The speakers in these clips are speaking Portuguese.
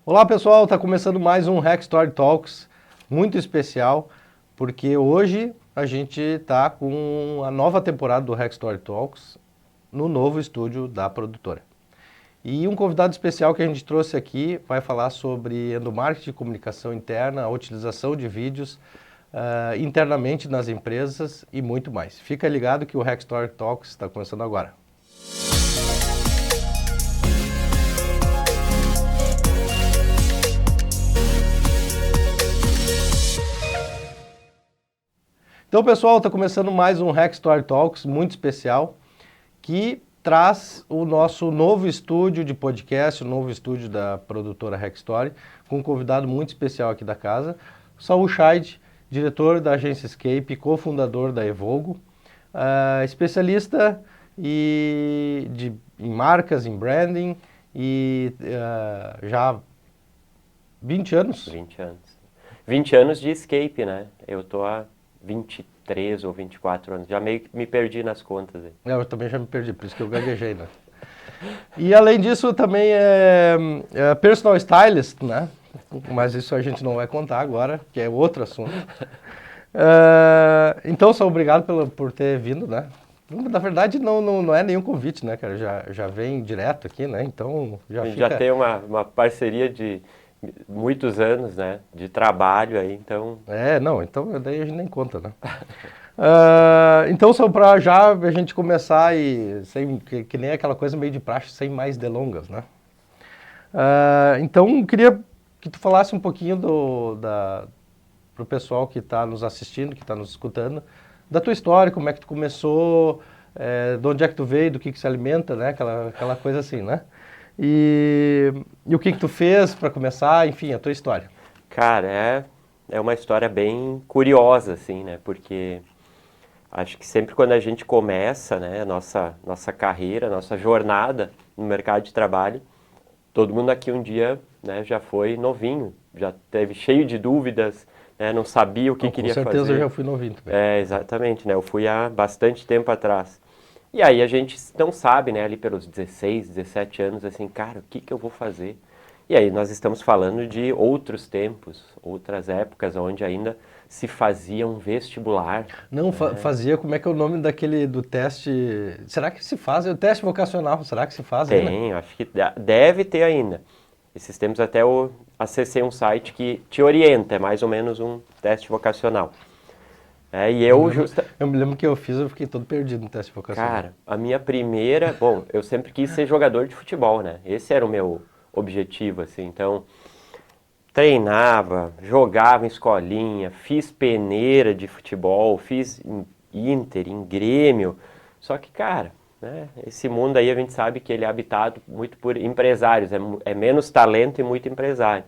Olá pessoal, está começando mais um Hack Story Talks muito especial, porque hoje a gente está com a nova temporada do Hack Story Talks no novo estúdio da produtora. E um convidado especial que a gente trouxe aqui vai falar sobre endomarketing, comunicação interna, a utilização de vídeos internamente nas empresas e muito mais. Fica ligado que o Hack Story Talks está começando agora. Então, pessoal, está começando mais um Hack Story Talks muito especial, que traz o nosso novo estúdio de podcast, o novo estúdio da produtora Hack Story, com um convidado muito especial aqui da casa, Saul Scheid, diretor da agência Escape, cofundador da Evolgo, especialista em marcas, em branding, e já 20 anos. 20 anos. 20 anos de Escape, né? Eu tô há 23 ou 24 anos. Já meio que me perdi nas contas. Eu também já me perdi, por isso que eu gaguejei, né? E além disso, também é personal stylist, né? Mas isso a gente não vai contar agora, que é outro assunto. Então, só obrigado por ter vindo, né? Na verdade, não é nenhum convite, né, cara? Já vem direto aqui, né? Então, A gente já tem uma parceria de muitos anos, né? De trabalho aí, então... então daí a gente nem conta, né? Então, só para já a gente começar e que nem aquela coisa meio de praxe, sem mais delongas, né? Então, queria que tu falasse um pouquinho pro pessoal que está nos assistindo, que está nos escutando, da tua história, como é que tu começou, de onde é que tu veio, do que se alimenta, né? Aquela coisa assim, né? E o que tu fez para começar, enfim, a tua história. Cara, é uma história bem curiosa, assim, né? Porque acho que sempre quando a gente começa, né, nossa carreira, nossa jornada no mercado de trabalho, todo mundo aqui um dia, né, já foi novinho, já teve cheio de dúvidas, né, não sabia o que queria fazer. Com certeza eu já fui novinho também. Exatamente, né? Eu fui há bastante tempo atrás. E aí a gente não sabe, né, ali pelos 16, 17 anos, assim, cara, o que eu vou fazer? E aí nós estamos falando de outros tempos, outras épocas, onde ainda se fazia um vestibular. Não, fazia, como é que é o nome do teste? Será que se faz? O teste vocacional, será que se faz ainda? Tem, acho que deve ter ainda. Esses tempos até eu acessei um site que te orienta, é mais ou menos um teste vocacional. Eu me lembro que eu fiquei todo perdido no teste vocacional. Cara, a minha primeira... Bom, eu sempre quis ser jogador de futebol, né? Esse era o meu objetivo, assim. Então, treinava, jogava em escolinha, fiz peneira de futebol, fiz em Inter, em Grêmio. Só que, cara, né, esse mundo aí a gente sabe que ele é habitado muito por empresários. É menos talento e muito empresário.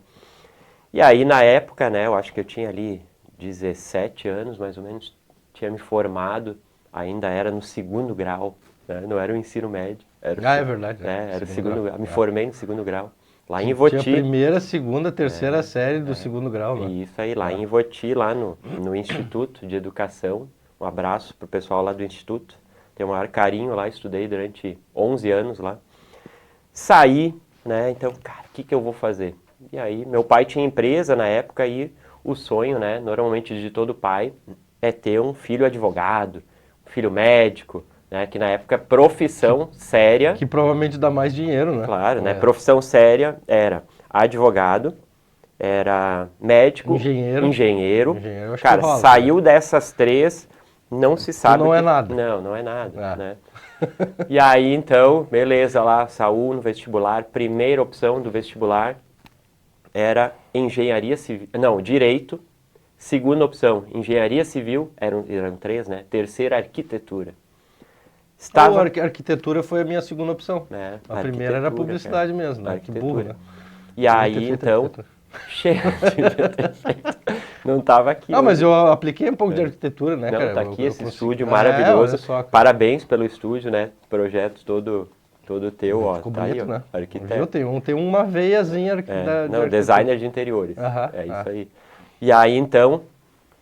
E aí, na época, né, eu acho que eu tinha ali 17 anos, mais ou menos, tinha me formado, ainda era no segundo grau, né, não era o ensino médio. É verdade. Era o segundo grau. Me formei no segundo grau, lá em Ivoti. Tinha a primeira, segunda, terceira série do segundo grau, né? Isso aí, lá em Ivoti, lá no Instituto de Educação. Um abraço pro pessoal lá do Instituto. Tenho o maior carinho lá, estudei durante 11 anos lá. Saí, né, então, cara, o que eu vou fazer? E aí, meu pai tinha empresa na época e o sonho, né, normalmente de todo pai, é ter um filho advogado, um filho médico, né, que na época profissão séria... Que provavelmente dá mais dinheiro, né? Claro, né, profissão séria era advogado, era médico, engenheiro. Cara, rola, saiu dessas três, não se sabe... Não é nada. Não é nada, né? E aí, então, beleza, lá, Saul no vestibular, primeira opção do vestibular era engenharia civil, não, direito, segunda opção, engenharia civil, eram três, né? Terceira, arquitetura. A arquitetura foi a minha segunda opção. A primeira era a publicidade, cara, mesmo, né? Que burro, né? E aí, então, não estava aqui. Não, mas eu apliquei um pouco de arquitetura, né, cara? Não, tá aqui esse estúdio maravilhoso. Parabéns pelo estúdio, né? Projeto todo teu, ó. Ficou tá bonito, aí, ó, né? arquiteto. Tem uma veiazinha de designer de interiores. Isso aí. E aí, então,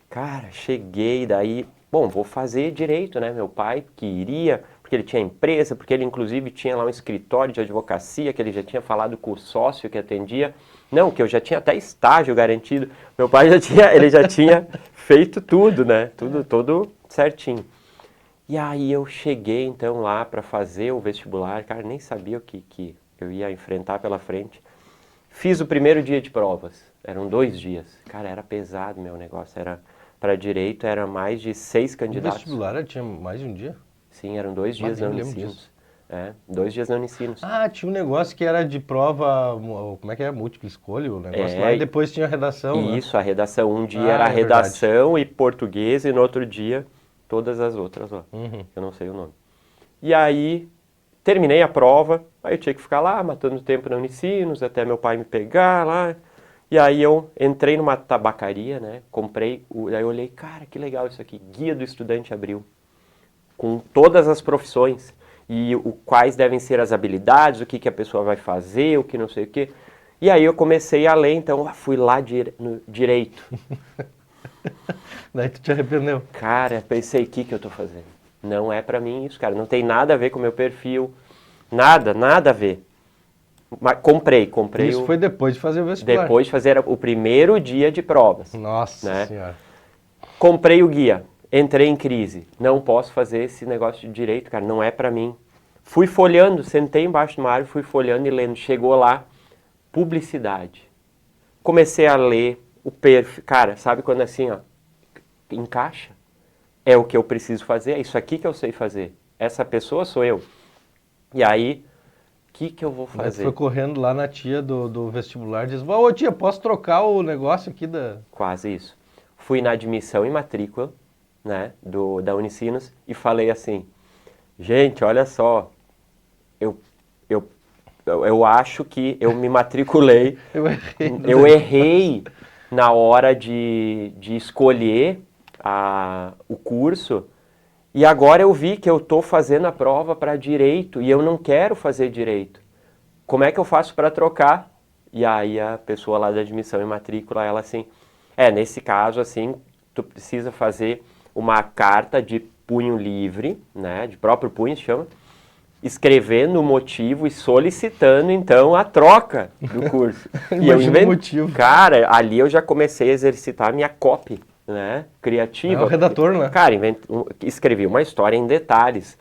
cara, cheguei daí... Bom, vou fazer direito, né? Meu pai queria... porque ele tinha empresa, porque ele inclusive tinha lá um escritório de advocacia, que ele já tinha falado com o sócio que atendia. Não, que eu já tinha até estágio garantido. Meu pai ele já tinha feito tudo, né? Tudo, todo certinho. E aí eu cheguei então lá para fazer o vestibular, cara, nem sabia o que eu ia enfrentar pela frente. Fiz o primeiro dia de provas, eram 2 dias. Cara, era pesado meu negócio, era para direito, era mais de 6 O candidatos. vestibular tinha mais de um dia? Sim, eram 2 dias nem na me lembro Unicinos. disso. 2 dias na Unicinos. Ah, tinha um negócio que era de prova, como é que é? Múltipla escolha, o negócio lá, e depois tinha a redação, né? Isso, a redação. Um dia era a verdade. redação e português, e no outro dia todas as outras lá. Eu não sei o nome. E aí, terminei a prova, aí eu tinha que ficar lá, matando tempo na Unicinos, até meu pai me pegar lá. E aí eu entrei numa tabacaria, né, comprei, aí eu olhei, cara, que legal isso aqui, Guia do Estudante Abril, com todas as profissões, e quais devem ser as habilidades, o que a pessoa vai fazer, o que não sei o quê. E aí eu comecei a ler, então fui lá no direito. Daí tu te arrependeu. Cara, pensei, o que eu tô fazendo? Não é pra mim isso, cara. Não tem nada a ver com o meu perfil. Nada, nada a ver. Mas comprei Isso foi depois de fazer o vestibular. depois de fazer o primeiro dia de provas. Nossa né? Senhora. Comprei o guia. Entrei em crise. Não posso fazer esse negócio de direito, cara. Não é pra mim. Fui folhando, sentei embaixo de uma árvore, fui folhando e lendo. Chegou lá, publicidade. Comecei a ler o perfil. Cara, sabe quando assim, ó, encaixa? É o que eu preciso fazer, é isso aqui que eu sei fazer. Essa pessoa sou eu. E aí, o que eu vou Daí tu fazer? foi correndo lá na tia do vestibular e disse, ô tia, posso trocar o negócio aqui da... Quase isso. Fui na admissão e matrícula, né, da Unicinos e falei assim, gente, olha só, eu acho que eu me matriculei, eu errei na hora de escolher o curso, e agora eu vi que eu estou fazendo a prova para direito e eu não quero fazer direito. Como é que eu faço para trocar? E aí a pessoa lá da admissão e matrícula, ela assim, nesse caso assim, tu precisa fazer uma carta de punho livre, né, de próprio punho se chama, escrevendo o motivo e solicitando então a troca do curso. E eu Imagina o motivo. Cara, ali eu já comecei a exercitar a minha copy, né, criativa. É o redator, né? Cara, escrevi uma história em detalhes,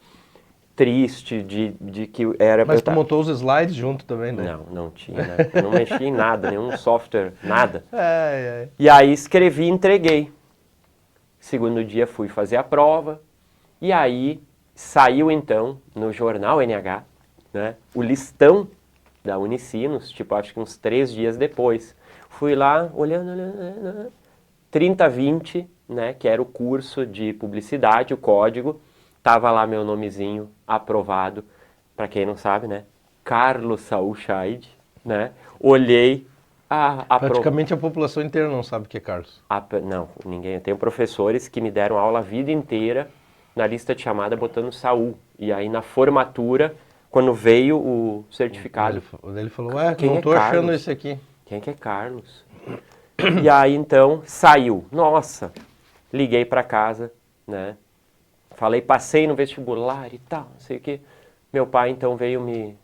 triste, de que era... Mas tu montou os slides junto também, né? Não tinha, né? Eu não mexi em nada, nenhum software, nada. Ai. E aí escrevi e entreguei. Segundo dia fui fazer a prova, e aí saiu então no jornal NH, né, o listão da Unicinos, tipo acho que uns 3 dias depois. Fui lá olhando, 3020, né, que era o curso de publicidade, o código, tava lá meu nomezinho aprovado, para quem não sabe, né, Carlos Saul Scheid, né, olhei, Praticamente a população inteira não sabe o que é Carlos. Não, ninguém. Eu tenho professores que me deram aula a vida inteira na lista de chamada botando Saul. E aí na formatura, quando veio o certificado... Ele falou, quem não é tô achando Carlos? esse aqui. Quem que é Carlos? E aí então saiu. Nossa, liguei para casa, né? Falei, passei no vestibular e tal, não sei o quê. Meu pai então veio me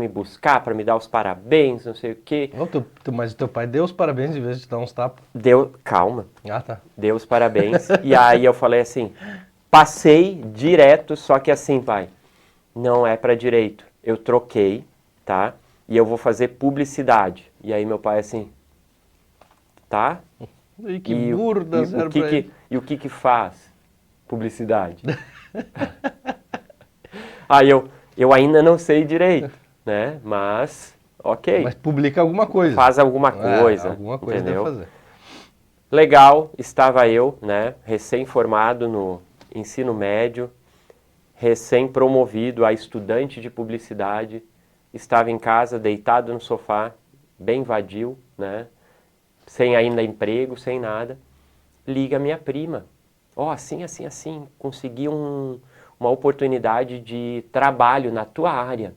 buscar para me dar os parabéns, não sei o quê. Mas o teu pai deu os parabéns em vez de te dar uns tapas. Calma. Ah, tá. Deu os parabéns. E aí eu falei assim, passei direto, só que assim, pai, não é para direito. Eu troquei, tá? E eu vou fazer publicidade. E aí meu pai assim, tá? E que burro dá zero pra ele. E o que faz publicidade? Aí eu ainda não sei direito, né? Mas, ok. Mas publica alguma coisa. Faz alguma coisa. Alguma coisa entendeu? deve fazer. Legal, estava eu, né, recém-formado no ensino médio, recém-promovido a estudante de publicidade, estava em casa, deitado no sofá, bem vadio, né, sem ainda emprego, sem nada. Liga minha prima. Assim, consegui uma oportunidade de trabalho na tua área.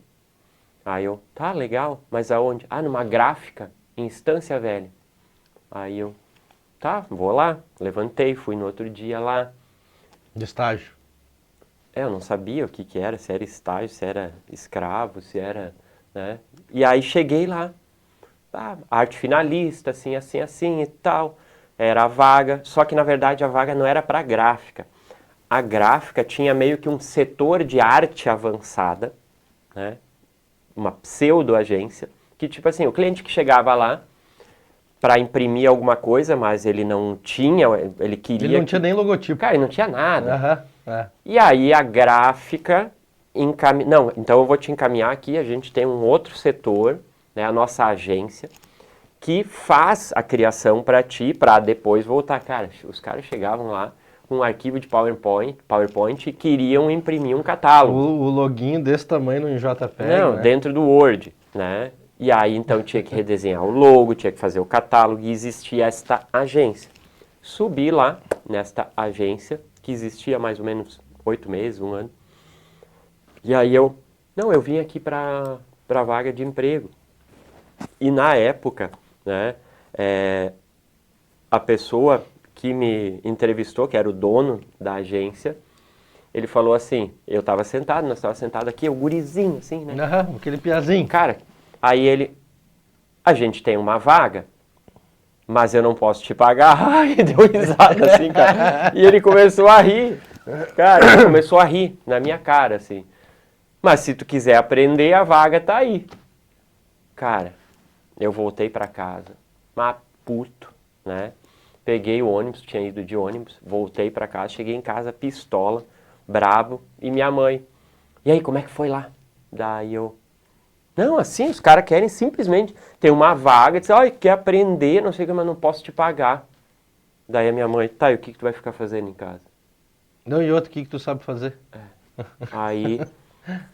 Aí eu, tá, legal, mas aonde? Numa gráfica, em Estância Velha. Aí eu, tá, vou lá. Levantei, fui no outro dia lá. De estágio. eu não sabia o que era, se era estágio, se era escravo, se era, né? E aí cheguei lá, arte finalista, assim e tal, era a vaga, só que na verdade a vaga não era para gráfica. A gráfica tinha meio que um setor de arte avançada, né? Uma pseudo-agência, que tipo assim, o cliente que chegava lá para imprimir alguma coisa, mas ele não tinha, ele queria... Ele não tinha nem logotipo. Cara, ele não tinha nada. É. E aí a gráfica Não, então eu vou te encaminhar aqui, a gente tem um outro setor, né, a nossa agência, que faz a criação para ti, para depois voltar. Cara, os caras chegavam lá com um arquivo de PowerPoint e queriam imprimir um catálogo. O loginho desse tamanho no JPEG, Não, né? dentro do Word, né? E aí, então, tinha que redesenhar o logo, tinha que fazer o catálogo e existia esta agência. Subi lá, nesta agência, que existia há mais ou menos 8 meses, 1 ano. E aí eu vim aqui para vaga de emprego. E na época, né, a pessoa que me entrevistou, que era o dono da agência, ele falou assim, nós estávamos sentados aqui, o gurizinho, assim, né? Aquele piazinho. Cara, aí a gente tem uma vaga, mas eu não posso te pagar. Ai, deu risada assim, cara. E ele começou a rir. Cara, ele começou a rir na minha cara, assim. Mas se tu quiser aprender, a vaga tá aí. Cara, eu voltei pra casa, mas puto, né? Peguei o ônibus, tinha ido de ônibus, voltei pra casa, cheguei em casa pistola, brabo, e minha mãe. E aí, como é que foi lá? Daí eu... Não, assim, os caras querem simplesmente ter uma vaga, dizer, olha, quer aprender, não sei o que, mas não posso te pagar. Daí a minha mãe, tá, e o que tu vai ficar fazendo em casa? Não, e outro, o que tu sabe fazer? Aí,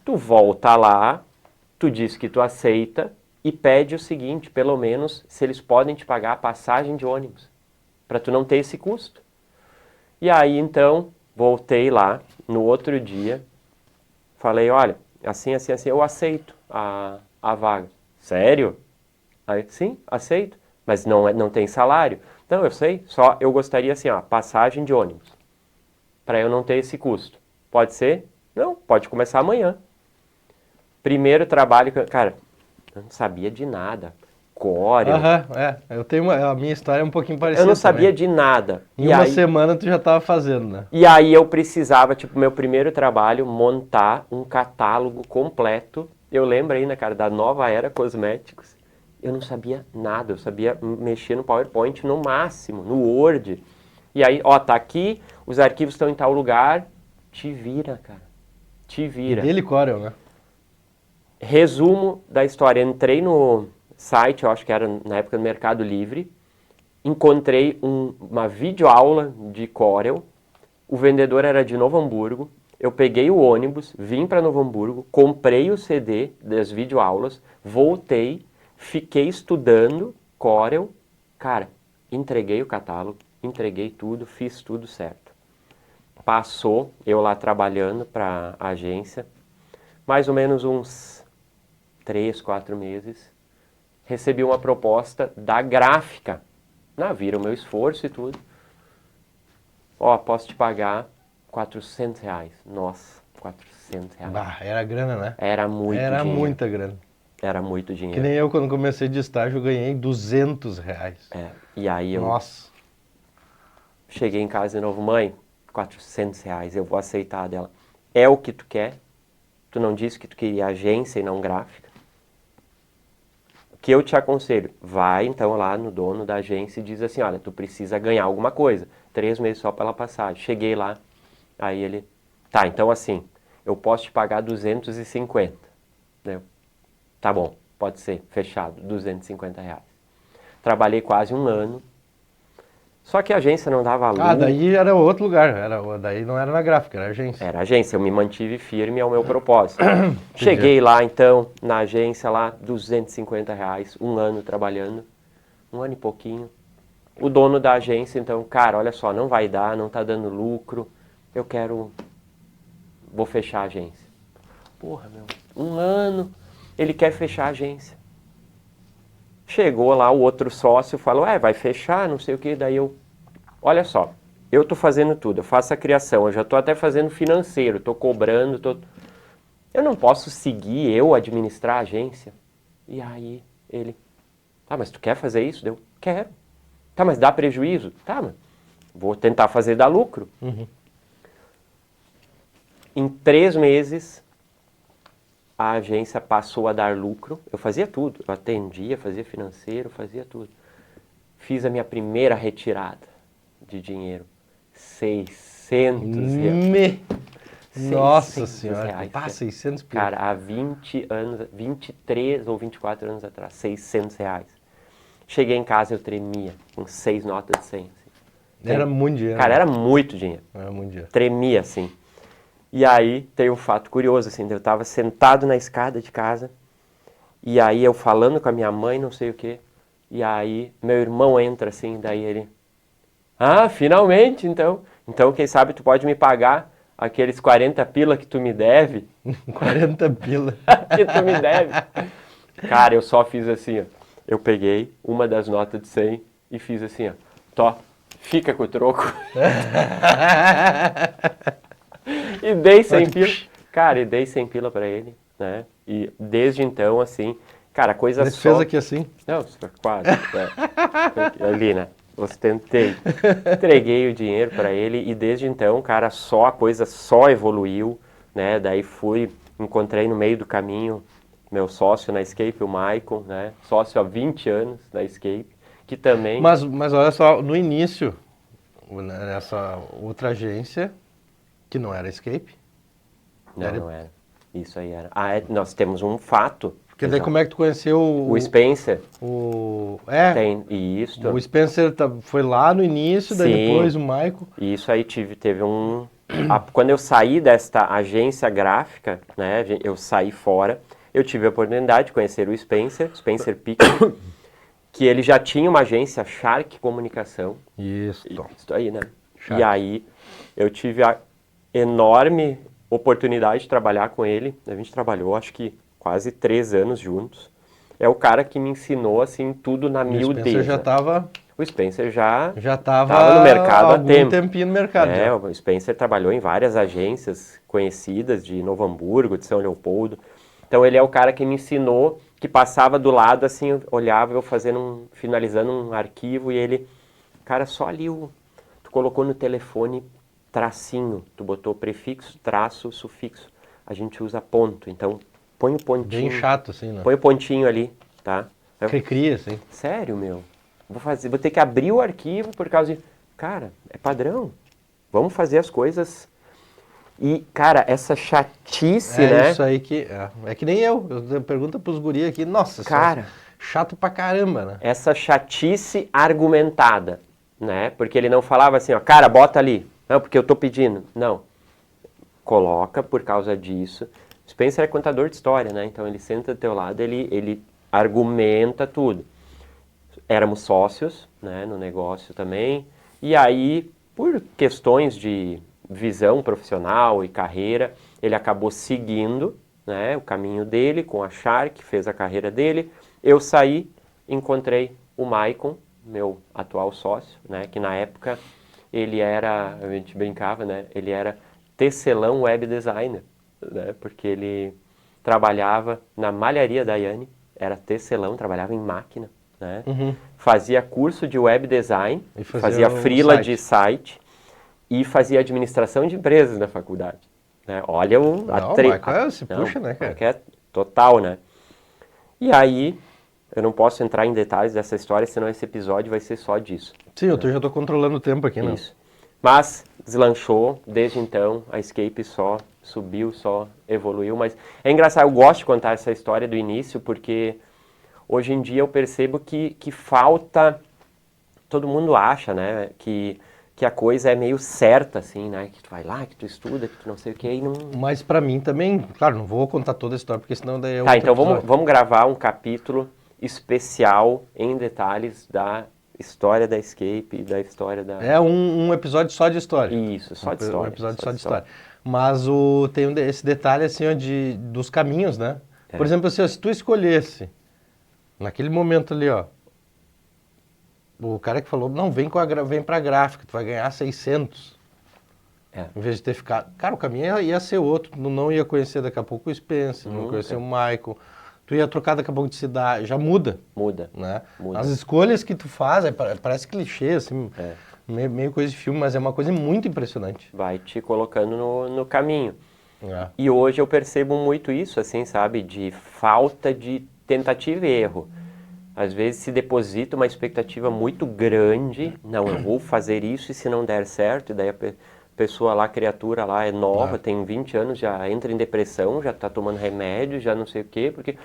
tu volta lá, tu diz que tu aceita e pede o seguinte, pelo menos, se eles podem te pagar a passagem de ônibus, para tu não ter esse custo. E aí, então, voltei lá, no outro dia, falei, olha, assim, eu aceito a vaga. Sério? Aí, sim, aceito, mas não tem salário. Não, eu sei, só eu gostaria assim, passagem de ônibus, para eu não ter esse custo. Pode ser? Não, pode começar amanhã. Primeiro trabalho, cara, eu não sabia de nada. Corel. Eu tenho a minha história é um pouquinho parecida. Eu não sabia também. de nada. Em uma semana tu já estava fazendo, né? E aí eu precisava, tipo, meu primeiro trabalho, montar um catálogo completo. Eu lembro ainda, cara, da Nova Era Cosméticos. Eu não sabia nada, eu sabia mexer no PowerPoint no máximo, no Word. E aí, tá aqui, os arquivos estão em tal lugar. Te vira, cara. Te vira. E dele Corel, né? Resumo da história. Entrei no site, eu acho que era na época do Mercado Livre. Encontrei uma videoaula de Corel. O vendedor era de Novo Hamburgo. Eu peguei o ônibus, vim para Novo Hamburgo, comprei o CD das videoaulas, voltei, fiquei estudando Corel. Cara, entreguei o catálogo, entreguei tudo, fiz tudo certo. Passou, eu lá trabalhando para a agência, mais ou menos uns 3, 4 meses, recebi uma proposta da gráfica. Viram o meu esforço e tudo. Posso te pagar R$400. Nossa, R$400. Bah, era grana, né? Era muito dinheiro. Era muita grana. Era muito dinheiro. Que nem eu, quando comecei de estágio, eu ganhei R$200. E aí eu... Nossa. Cheguei em casa de novo, mãe, R$400, eu vou aceitar dela. É o que tu quer? Tu não disse que tu queria agência e não gráfica? O que eu te aconselho? Vai então lá no dono da agência e diz assim, olha, tu precisa ganhar alguma coisa. 3 meses só pela passagem. Cheguei lá, aí ele, tá, então assim, eu posso te pagar 250. Tá bom, pode ser, fechado, R$250. Trabalhei quase 1 ano. Só que a agência não dava lucro. Daí era outro lugar, daí não era na gráfica, era agência. Era agência, eu me mantive firme ao meu propósito. Cheguei lá então, na agência lá, R$250, 1 ano trabalhando, 1 ano e pouquinho. O dono da agência então, cara, olha só, não vai dar, não tá dando lucro, vou fechar a agência. Porra, meu, 1 ano, ele quer fechar a agência. Chegou lá o outro sócio, falou, vai fechar, não sei o que, daí eu... Olha só, eu tô fazendo tudo, eu faço a criação, eu já tô até fazendo financeiro, tô cobrando, eu não posso seguir eu administrar a agência. E aí ele, tá, mas tu quer fazer isso? Eu, quero. Tá, mas dá prejuízo? Tá, mas vou tentar fazer dar lucro. Em 3 meses, a agência passou a dar lucro. Eu fazia tudo. Eu atendia, fazia financeiro, fazia tudo. Fiz a minha primeira retirada de dinheiro. 600 reais. Nossa senhora. Reais, Pá, 600 pila. Cara, há 20 anos, 23 ou 24 anos atrás, 600 reais. Cheguei em casa, eu tremia, com 6 notas de 100. Assim. Era muito dinheiro. Cara, era muito dinheiro. Era muito dinheiro. Tremia, assim. E aí, tem um fato curioso, assim, eu tava sentado na escada de casa, e aí eu falando com a minha mãe, não sei o quê, e aí meu irmão entra, assim, daí ele... Ah, finalmente, então. Então, quem sabe tu pode me pagar aqueles 40 pila que tu me deve. 40 pila. Que tu me deve. Cara, eu só fiz assim, ó. Eu peguei uma das notas de 100 e fiz assim, ó. Tó, fica com o troco. E dei 100 pila. Cara, e dei 100 pila pra ele, né? E desde então, assim, cara, coisa Ele só... fez aqui assim? Não, quase. Ali, né? Ostentei. Entreguei o dinheiro para ele e desde então, cara, a coisa só evoluiu, né? Daí encontrei no meio do caminho meu sócio na Escape, o Maicon, né? Sócio há 20 anos na Escape, que também... Mas olha só, no início, nessa outra agência, que não era Escape. Não era. Isso aí era. Nós temos um fato. Quer dizer, como é que tu conheceu o Spencer? Tem isso. O Spencer foi lá no início, daí Sim. depois o Michael. E isso aí teve um... Quando eu saí desta agência gráfica, né, eu saí fora, eu tive a oportunidade de conhecer o Spencer Pickle, que ele já tinha uma agência, Shark Comunicação. Isso aí, né? Shark. E aí eu tive a enorme oportunidade de trabalhar com ele. A gente trabalhou, acho que quase 3 anos juntos. É o cara que me ensinou, assim, tudo na miudeza. O Spencer já estava... O Spencer já estava no mercado há algum tempinho no mercado. O Spencer trabalhou em várias agências conhecidas de Novo Hamburgo, de São Leopoldo. Então ele é o cara que me ensinou, que passava do lado, assim, eu olhava eu finalizando um arquivo e ele... Cara, só ali tu colocou no telefone tracinho, tu botou prefixo, traço, sufixo. A gente usa ponto, então põe o pontinho. Bem chato, assim, né? Põe o pontinho ali, tá? Cria, assim. Sério, meu? Vou ter que abrir o arquivo por causa de... Cara, é padrão. Vamos fazer as coisas... E, cara, essa chatice, né? É isso aí que... É que nem eu pergunto pros guri aqui, nossa, cara, chato pra caramba, né? Essa chatice argumentada, né? Porque ele não falava assim, ó, cara, bota ali. Não, porque eu tô pedindo. Não. Coloca por causa disso. Spencer é contador de história, né? Então ele senta do teu lado, ele argumenta tudo. Éramos sócios, né, no negócio também. E aí, por questões de visão profissional e carreira, ele acabou seguindo, né, o caminho dele com a Shark, fez a carreira dele. Eu saí, encontrei o Maicon, meu atual sócio, né, que na época ele era, a gente brincava, né, ele era tecelão web designer, né, porque ele trabalhava na malharia da Yane, era tecelão, trabalhava em máquina, né, fazia curso de web design, fazia freela de site e fazia administração de empresas na faculdade. Né? Olha o... puxa, né, cara? É total, né? E aí, eu não posso entrar em detalhes dessa história, senão esse episódio vai ser só disso. Sim, eu já estou controlando o tempo aqui, né? Isso. Mas deslanchou, desde então, a Escape só subiu, só evoluiu. Mas é engraçado, eu gosto de contar essa história do início, porque hoje em dia eu percebo que falta... Todo mundo acha, né, que a coisa é meio certa, assim, né? Que tu vai lá, que tu estuda, que tu não sei o que, e não... Mas pra mim também, claro, não vou contar toda a história, porque senão daí é Tá, então vamos gravar um capítulo especial em detalhes da história da Escape e da história da... É um episódio só de história. Isso, só de história. Um episódio só de história. Mas tem esse detalhe, assim, dos caminhos, né? Por exemplo, assim, se tu escolhesse, naquele momento ali, ó, o cara que falou, não, vem pra gráfica, tu vai ganhar 600. Em vez de ter ficado... Cara, o caminho ia ser outro. Tu não ia conhecer daqui a pouco o Spencer, não ia conhecer o Michael. Tu ia trocar daqui a pouco de cidade. Já muda. Muda. Né? Muda. As escolhas que tu faz, parece clichê, assim, meio coisa de filme, mas é uma coisa muito impressionante. Vai te colocando no caminho. É. E hoje eu percebo muito isso, assim, sabe? De falta de tentativa e erro. Às vezes se deposita uma expectativa muito grande. Não, eu vou fazer isso e se não der certo, e daí a pessoa lá, a criatura lá é nova, tem 20 anos, já entra em depressão, já tá tomando remédio, já não sei o quê, porque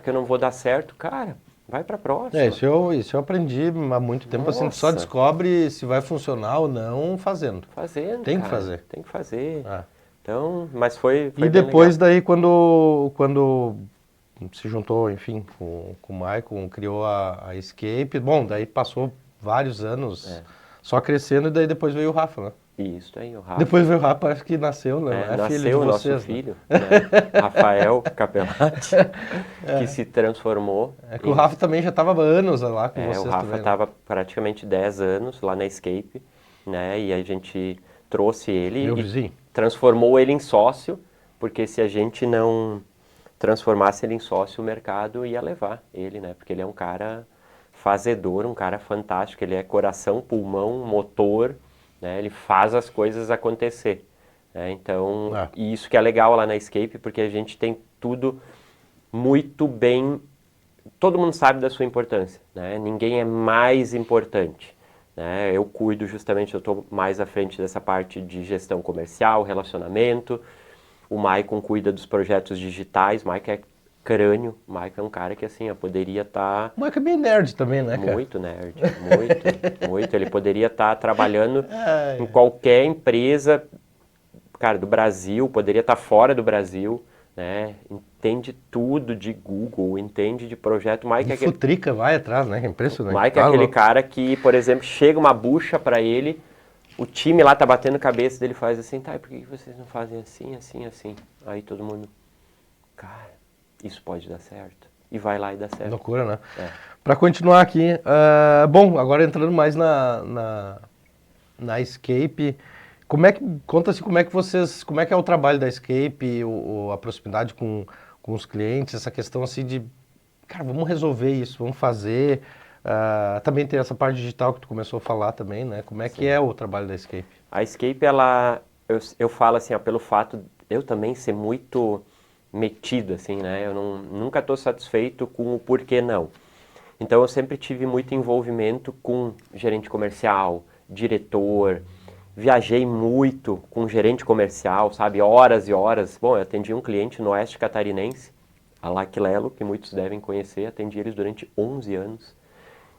eu não vou dar certo. Cara, vai pra próxima. Isso eu aprendi há muito tempo, assim, tu só descobre se vai funcionar ou não fazendo. Fazendo, Tem cara. que fazer. Tem que fazer. É. Então, mas foi E depois daí, quando se juntou, enfim, com o Michael, criou a Escape, bom, daí passou vários anos só crescendo, e daí depois veio o Rafa, né? Isso aí, o Rafa. Depois veio o Rafa, parece que nasceu, né? Nasceu filho de o vocês, nosso né? filho, né? Rafael Capelati, que se transformou. É que o Rafa também já estava há anos lá com vocês O Rafa também, né? estava praticamente 10 anos lá na Escape, né? E a gente trouxe ele Meu e vizinho. transformou ele em sócio, porque se a gente não transformasse ele em sócio, o mercado ia levar ele, né? Porque ele é um cara fazedor, um cara fantástico, ele é coração, pulmão, motor, né? Ele faz as coisas acontecer, né? Então, e isso que é legal lá na Escape, porque a gente tem tudo muito bem, todo mundo sabe da sua importância, né? Ninguém é mais importante, né? Eu cuido justamente, eu estou mais à frente dessa parte de gestão comercial, relacionamento. O Maicon cuida dos projetos digitais. O Maicon é crânio. O Maicon é um cara que, assim, poderia estar... O Maicon é bem nerd também, né, cara? Muito nerd, muito. Ele poderia estar trabalhando em qualquer empresa, cara, do Brasil, poderia estar fora do Brasil, né? Entende tudo de Google, entende de projeto. O Maicon é Futrica vai atrás, né? É impressionante. O Maicon é aquele cara que, por exemplo, chega uma bucha para ele, o time lá tá batendo cabeça dele, faz assim, tá, e por que vocês não fazem assim, assim, assim? Aí todo mundo, cara, isso pode dar certo. E vai lá e dá certo. Loucura, né? Para continuar aqui, bom, agora entrando mais na Escape, conta-se como é que é o trabalho da Escape, a proximidade com os clientes, essa questão assim de, cara, vamos resolver isso, vamos fazer. Também tem essa parte digital que tu começou a falar também, né? Como é que é o trabalho da Escape? A Escape, eu falo assim, pelo fato de eu também ser muito metido, assim, né? Eu nunca estou satisfeito com o porquê não. Então eu sempre tive muito envolvimento com gerente comercial, diretor, viajei muito com gerente comercial, sabe? Horas e horas. Bom, eu atendi um cliente no Oeste Catarinense, a Laquilelo, que muitos devem conhecer, atendi eles durante 11 anos.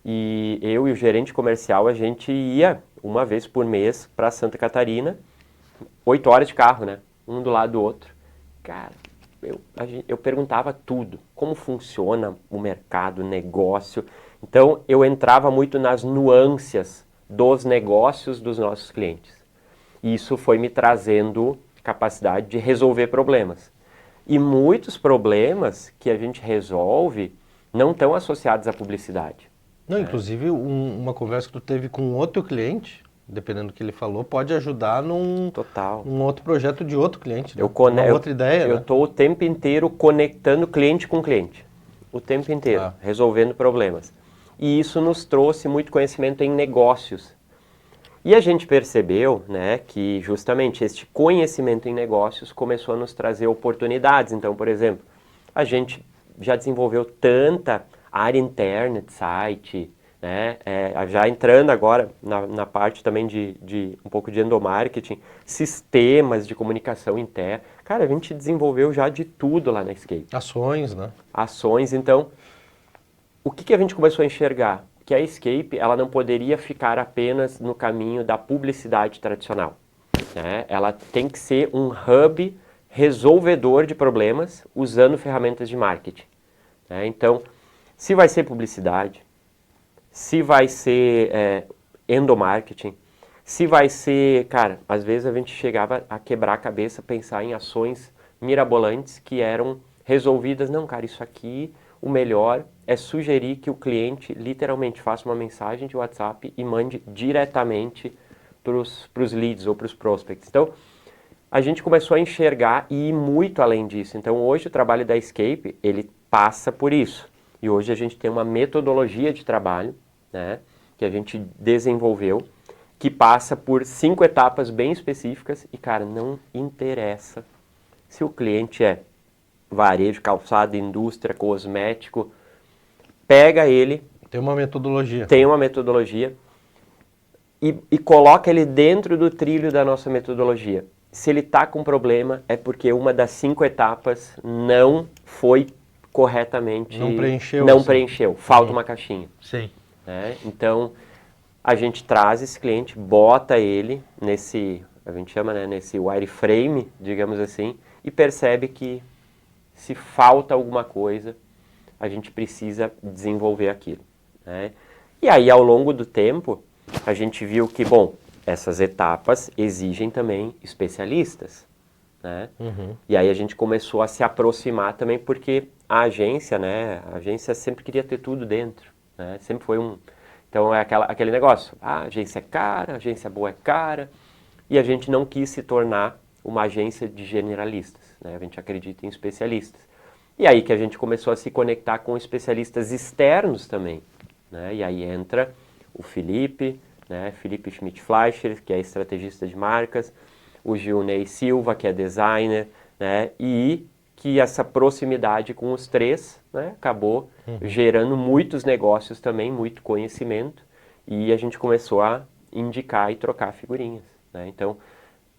E eu e o gerente comercial, a gente ia uma vez por mês para Santa Catarina, 8 horas de carro, né? Um do lado do outro. Cara, eu perguntava tudo. Como funciona o mercado, o negócio. Então, eu entrava muito nas nuances dos negócios dos nossos clientes. E isso foi me trazendo capacidade de resolver problemas. E muitos problemas que a gente resolve não estão associados à publicidade. Não, inclusive uma conversa que tu teve com outro cliente, dependendo do que ele falou, pode ajudar num outro projeto de outro cliente, né? Uma outra ideia, Eu estou o tempo inteiro conectando cliente com cliente. O tempo inteiro, resolvendo problemas. E isso nos trouxe muito conhecimento em negócios. E a gente percebeu, né, que justamente este conhecimento em negócios começou a nos trazer oportunidades. Então, por exemplo, a gente já desenvolveu tanta área interna de site, né? Já entrando agora na parte também de um pouco de endomarketing, sistemas de comunicação interna. Cara, a gente desenvolveu já de tudo lá na Escape. Ações, né? Ações, então, o que a gente começou a enxergar? Que a Escape, ela não poderia ficar apenas no caminho da publicidade tradicional, né? Ela tem que ser um hub resolvedor de problemas usando ferramentas de marketing, né? Então, se vai ser publicidade, se vai ser endomarketing, se vai ser... Cara, às vezes a gente chegava a quebrar a cabeça, pensar em ações mirabolantes que eram resolvidas. Não, cara, isso aqui, o melhor é sugerir que o cliente literalmente faça uma mensagem de WhatsApp e mande diretamente para os leads ou para os prospects. Então, a gente começou a enxergar e ir muito além disso. Então, hoje o trabalho da Escape, ele passa por isso. E hoje a gente tem uma metodologia de trabalho, né, que a gente desenvolveu, que passa por 5 etapas bem específicas e, cara, não interessa se o cliente é varejo, calçado, indústria, cosmético, pega ele, Tem uma metodologia. tem uma metodologia e coloca ele dentro do trilho da nossa metodologia. Se ele está com problema, é porque uma das 5 etapas não foi corretamente... Não preencheu. Não assim. preencheu, falta uma caixinha. Sim. Né? Então, a gente traz esse cliente, bota ele nesse, a gente chama, né, nesse wireframe, digamos assim, e percebe que se falta alguma coisa, a gente precisa desenvolver aquilo. Né? E aí, ao longo do tempo, a gente viu que, bom, essas etapas exigem também especialistas. Né? E aí a gente começou a se aproximar também, porque a agência, né, a agência sempre queria ter tudo dentro. Né? Sempre foi um... Então é aquele negócio, a agência é cara, a agência boa é cara, e a gente não quis se tornar uma agência de generalistas, né? A gente acredita em especialistas. E aí que a gente começou a se conectar com especialistas externos também, né? E aí entra o Felipe, né? Felipe Schmidt-Fleischer, que é estrategista de marcas, o Gilney Silva, que é designer, né? E que essa proximidade com os três, né, acabou gerando muitos negócios também, muito conhecimento, e a gente começou a indicar e trocar figurinhas. Né? Então,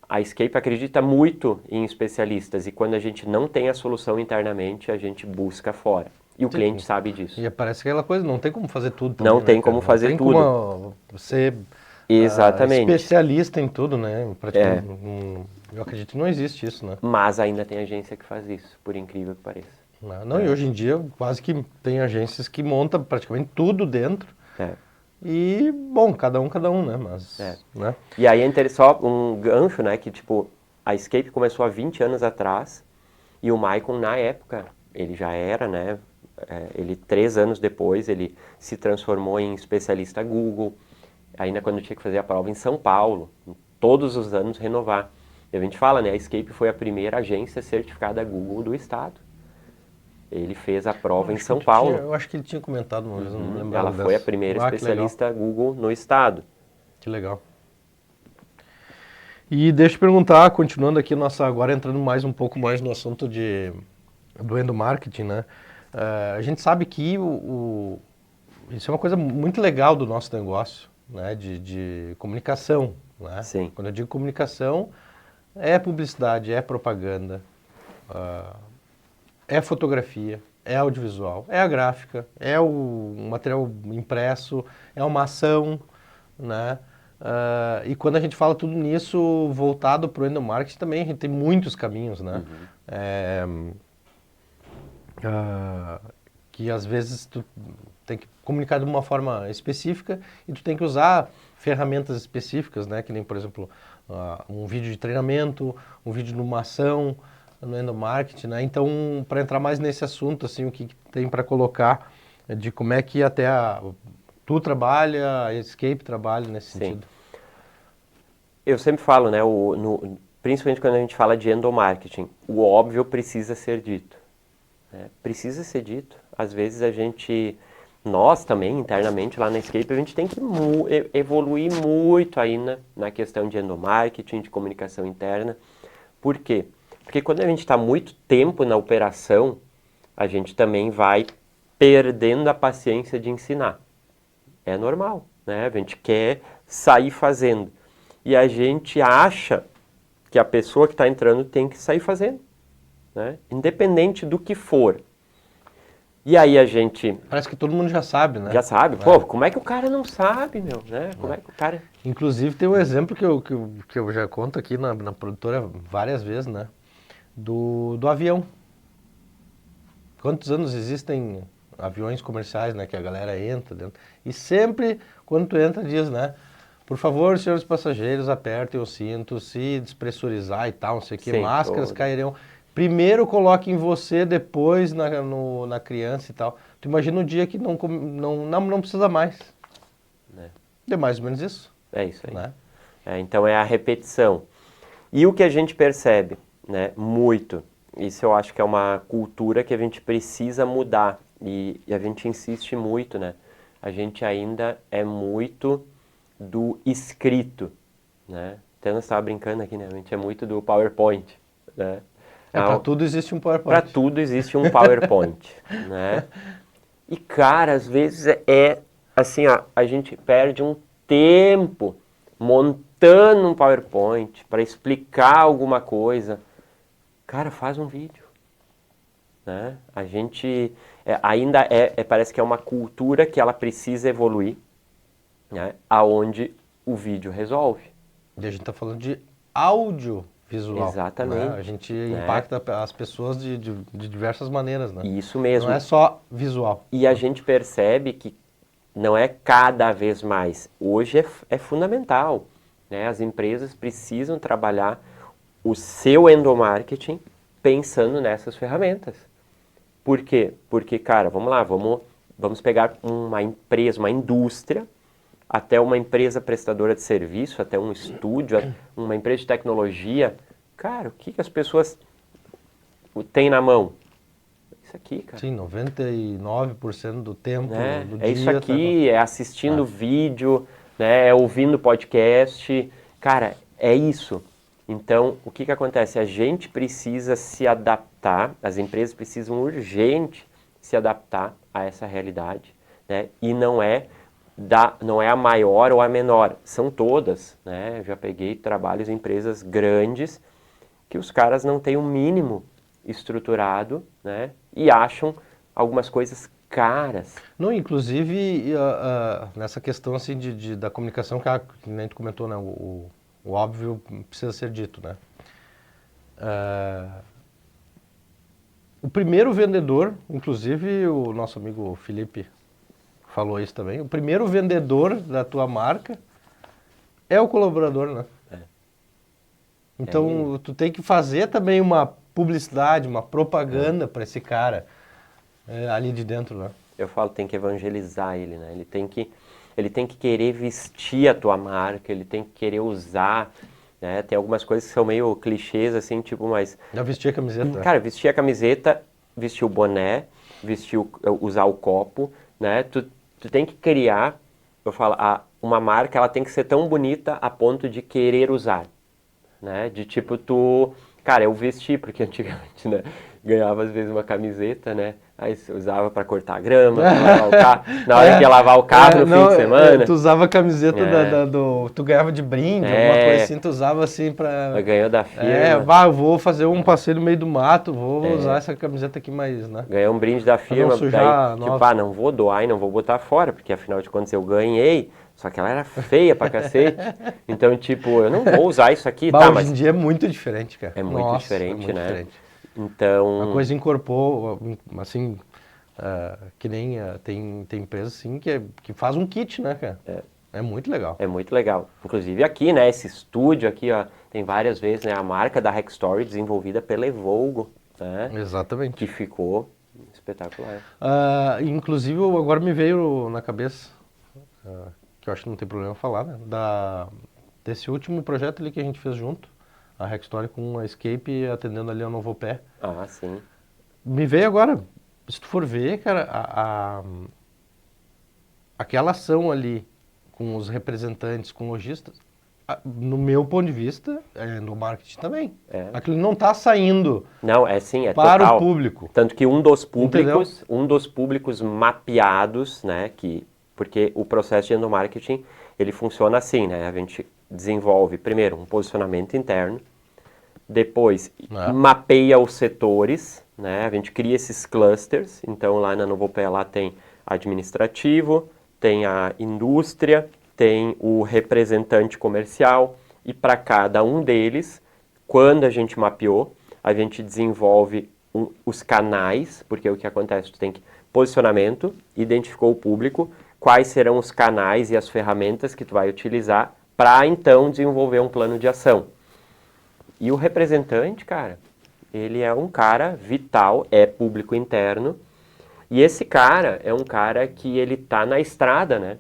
a Escape acredita muito em especialistas, e quando a gente não tem a solução internamente, a gente busca fora. E o cliente sabe disso. E parece aquela coisa, não tem como fazer tudo também, Não tem né, como cara? fazer não tem tudo. Como ser Exatamente. especialista em tudo, né? Praticamente, eu acredito que não existe isso, né? Mas ainda tem agência que faz isso, por incrível que pareça. Não, e hoje em dia quase que tem agências que montam praticamente tudo dentro. É. E, bom, cada um, né? Mas, né? E aí é só um gancho, né, que tipo, a Escape começou há 20 anos atrás, e o Maicon, na época, ele já era, né, ele 3 anos depois, ele se transformou em especialista Google, ainda quando tinha que fazer a prova em São Paulo, todos os anos renovar. E a gente fala, né, a Escape foi a primeira agência certificada Google do estado. Ele fez a prova em São Paulo. Eu acho que ele tinha comentado uma vez, não lembro. Ela foi a primeira especialista Google no estado. Que legal. E deixa eu perguntar, continuando aqui, agora entrando um pouco mais no assunto do endomarketing, né? A gente sabe que isso é uma coisa muito legal do nosso negócio, né? De comunicação, né? Sim. Quando eu digo comunicação, é publicidade, é propaganda, é fotografia, é audiovisual, é a gráfica, é o material impresso, é uma ação, né? E quando a gente fala tudo nisso voltado para o endomarketing também, a gente tem muitos caminhos, né? Que às vezes tu tem que comunicar de uma forma específica e tu tem que usar ferramentas específicas, né? Que nem, por exemplo, um vídeo de treinamento, um vídeo de uma ação no endomarketing, né? Então, para entrar mais nesse assunto, assim, o que tem para colocar de como é que até tu trabalha, a Escape trabalha nesse sentido. Eu sempre falo, né, principalmente quando a gente fala de endomarketing, o óbvio precisa ser dito. Né? Precisa ser dito. Às vezes nós também, internamente lá na Escape, a gente tem que evoluir muito aí na questão de endomarketing, de comunicação interna. Por quê? Porque quando a gente está muito tempo na operação, a gente também vai perdendo a paciência de ensinar. É normal, né? A gente quer sair fazendo. E a gente acha que a pessoa que está entrando tem que sair fazendo, né? Independente do que for. E aí a gente... Parece que todo mundo já sabe, né? Já sabe. Pô, como é que o cara não sabe, meu? Né? Como é que o cara... Inclusive tem um exemplo que eu já conto aqui na produtora várias vezes, né? Do avião. Quantos anos existem aviões comerciais, né? Que a galera entra dentro. E sempre, quando tu entra, diz, né? Por favor, senhores passageiros, apertem o cinto, se despressurizar e tal, não sei o que, máscaras cairão. primeiro coloca em você, depois na criança e tal. Tu imagina um dia que não precisa mais. É mais ou menos isso. É isso aí. Né? Então é a repetição. E o que a gente percebe, né, muito, isso eu acho que é uma cultura que a gente precisa mudar e a gente insiste muito, né? A gente ainda é muito do escrito, né? Até nós estávamos brincando aqui, né? A gente é muito do PowerPoint, né? Para tudo existe um PowerPoint. Para tudo existe um PowerPoint, né? E, cara, às vezes assim, ó, a gente perde um tempo montando um PowerPoint para explicar alguma coisa. Cara, faz um vídeo, né? A gente ainda parece que é uma cultura que ela precisa evoluir, né? Aonde o vídeo resolve. E a gente está falando de audiovisual. Exatamente. Né? A gente impacta as pessoas de diversas maneiras, né? Isso mesmo. Não é só visual. E a gente percebe que não é cada vez mais. Hoje é fundamental, né? As empresas precisam trabalhar o seu endomarketing pensando nessas ferramentas. Por quê? Porque, cara, vamos lá, vamos pegar uma empresa, uma indústria, até uma empresa prestadora de serviço, até um estúdio, uma empresa de tecnologia. Cara, o que as pessoas têm na mão? Isso aqui, cara. Sim, 99% do tempo do dia. É isso aqui, é assistindo vídeo, né, é ouvindo podcast. Cara, é isso. Então, o que acontece? A gente precisa se adaptar, as empresas precisam urgente se adaptar a essa realidade, né? E não é a maior ou a menor, são todas, né? Eu já peguei trabalhos em empresas grandes que os caras não têm um mínimo estruturado, né? E acham algumas coisas caras. Não, inclusive, nessa questão assim, da comunicação, que a gente comentou, né? O óbvio precisa ser dito, né? O primeiro vendedor, inclusive o nosso amigo Felipe falou isso também, o primeiro vendedor da tua marca é o colaborador, né? Então, tu tem que fazer também uma publicidade, uma propaganda para esse cara ali de dentro, né? Eu falo, tem que evangelizar ele, né? Ele tem que querer vestir a tua marca, ele tem que querer usar, né? Tem algumas coisas que são meio clichês, assim, tipo, mas... Já vestir a camiseta. Cara, vestir a camiseta, vestir o boné, usar o copo, né? Tu tem que criar, eu falo, uma marca, ela tem que ser tão bonita a ponto de querer usar, né? De tipo, Cara, eu vesti, porque antigamente, né? Ganhava às vezes uma camiseta, né? Aí você usava para cortar a grama, pra lavar o carro. Na hora que ia lavar o carro no fim de semana. Tu usava a camiseta tu ganhava de brinde, alguma coisa assim, tu usava assim pra... Ganhou da firma. Eu vou fazer um passeio no meio do mato, vou usar essa camiseta aqui mais, né? Ganhou um brinde da firma, não sujar, daí, tipo, não vou doar e não vou botar fora, porque afinal de contas eu ganhei, só que ela era feia pra cacete. Então, tipo, eu não vou usar isso aqui, hoje em dia é muito diferente, cara. É muito diferente, né? Diferente. Então... A coisa incorporou, assim, que nem tem empresa assim que faz um kit, né, cara? É muito legal. É muito legal. Inclusive aqui, né, esse estúdio aqui, ó, tem várias vezes, né, a marca da Hextory desenvolvida pela Evolgo, né? Exatamente. Que ficou espetacular. Inclusive, agora me veio na cabeça, que eu acho que não tem problema falar, né, desse último projeto ali que a gente fez junto, a Hextory com a Escape atendendo ali a Novopé. Ah, sim. Me veio agora, se tu for ver, cara, aquela ação ali com os representantes, com lojistas, no meu ponto de vista, no marketing também. Aquilo não está saindo para total. O público. Tanto que um dos públicos mapeados, né, porque o processo de endomarketing, ele funciona assim, né, a gente desenvolve primeiro um posicionamento interno, depois mapeia os setores, né, a gente cria esses clusters, então lá na Novopé lá tem administrativo, tem a indústria, tem o representante comercial e para cada um deles, quando a gente mapeou, a gente desenvolve os canais, porque o que acontece, tu tem que posicionamento, identificou o público, quais serão os canais e as ferramentas que tu vai utilizar para então desenvolver um plano de ação. E o representante, cara, ele é um cara vital, é público interno, e esse cara é um cara que ele tá na estrada, né?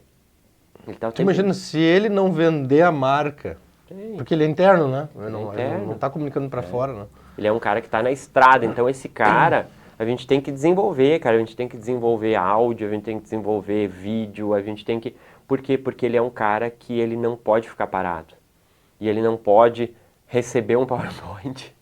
Ele tá o Tu tempo imagina se ele não vender a marca, Sim, porque ele é interno, né? Ele ele é não interno. tá comunicando para fora, né? Ele é um cara que está na estrada, então esse cara a gente tem que desenvolver, cara. A gente tem que desenvolver áudio, a gente tem que desenvolver vídeo, a gente tem que. Por quê? Porque ele é um cara que ele não pode ficar parado. E ele não pode receber um PowerPoint,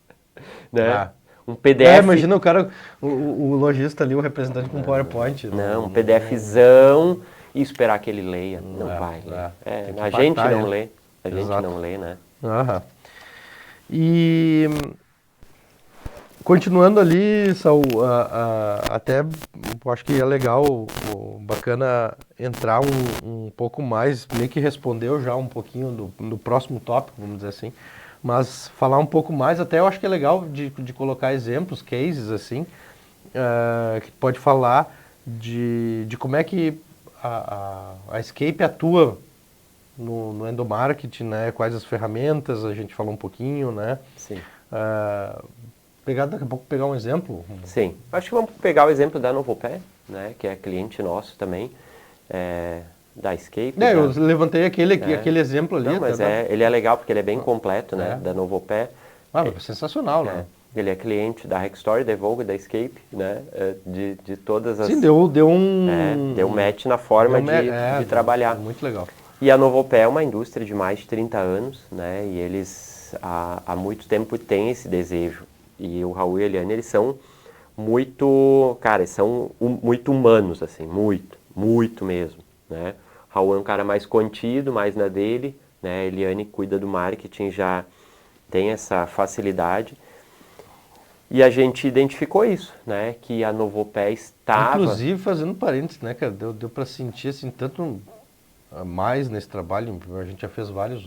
né? Ah. Um PDF. Imagina o cara, o lojista ali, o representante com PowerPoint. Não, um PDFzão e esperar que ele leia. Não vai ler. Tem que A gente impactar não ele. lê. A gente Exato. não lê, né? Aham. E continuando ali, Saul, até eu acho que é legal, bacana entrar um pouco mais, meio que respondeu já um pouquinho do próximo tópico, vamos dizer assim, mas falar um pouco mais, até eu acho que é legal de colocar exemplos, cases assim, que pode falar de como é que a Escape atua no endomarketing, né? Quais as ferramentas, a gente falou um pouquinho, né? Sim. Daqui a pouco pegar um exemplo. Sim. Acho que vamos pegar o exemplo da Novopé, né? Que é cliente nosso também, da Escape. Eu levantei aquele exemplo ali. Não, mas ele é legal porque ele é bem completo, né? Da Novopé. Sensacional, né? Ele é cliente da Rextory, da Evoque, da Escape, né? De todas as... Sim, deu um... deu match na forma de trabalhar. Muito legal. E a Novopé é uma indústria de mais de 30 anos, né? E eles há muito tempo têm esse desejo. E o Raul e a Eliane, eles são muito, cara, eles são muito humanos, assim, muito mesmo, né? O Raul é um cara mais contido, mais na dele, né? A Eliane cuida do marketing, já tem essa facilidade. E a gente identificou isso, né? Que a Novopé estava... Inclusive, fazendo parênteses, né, cara? Deu para sentir, assim, tanto mais nesse trabalho, a gente já fez vários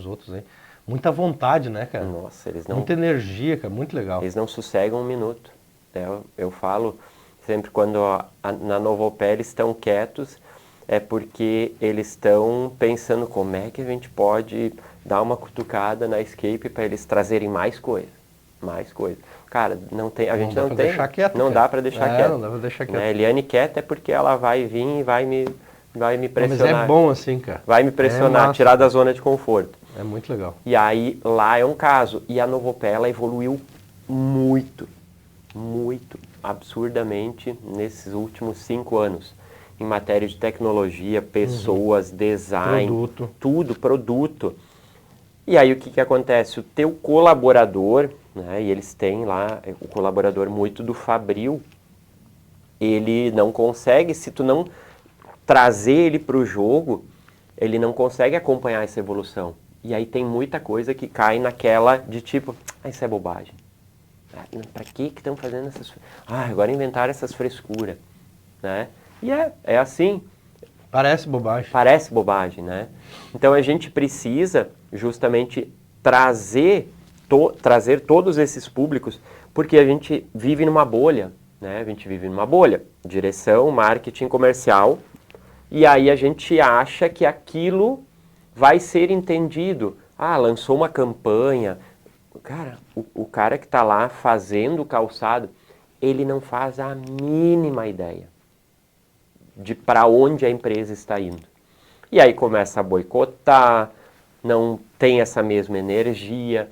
outros aí. Muita vontade, né, cara? Nossa, eles não... Muita energia, cara, muito legal. Eles não sossegam um minuto. Eu falo sempre quando na Novopé eles estão quietos, é porque eles estão pensando como é que a gente pode dar uma cutucada na Escape para eles trazerem mais coisa. Cara, a gente não tem. Deixar quieto, não dá para deixar quieto. Não dá pra deixar quieto. Né? Eliane quieta é porque ela vai vir e vai me pressionar. Mas é bom assim, cara. Vai me pressionar, tirar da zona de conforto. É muito legal. E aí, lá é um caso. E a Novopé, ela evoluiu muito, absurdamente nesses últimos 5 anos. Em matéria de tecnologia, pessoas, design, produto. E aí, o que acontece? O teu colaborador, né, e eles têm lá o colaborador muito do Fabril, ele não consegue, se tu não trazer ele para o jogo, ele não consegue acompanhar essa evolução. E aí tem muita coisa que cai naquela de tipo, isso é bobagem. Pra que estão fazendo essas... agora inventaram essas frescuras, né? E é assim. Parece bobagem. Parece bobagem, né? Então a gente precisa justamente trazer todos esses públicos, porque a gente vive numa bolha, né? A gente vive numa bolha. Direção, marketing, comercial. E aí a gente acha que aquilo vai ser entendido. Lançou uma campanha. Cara, o cara que está lá fazendo o calçado, ele não faz a mínima ideia de para onde a empresa está indo. E aí começa a boicotar, não tem essa mesma energia.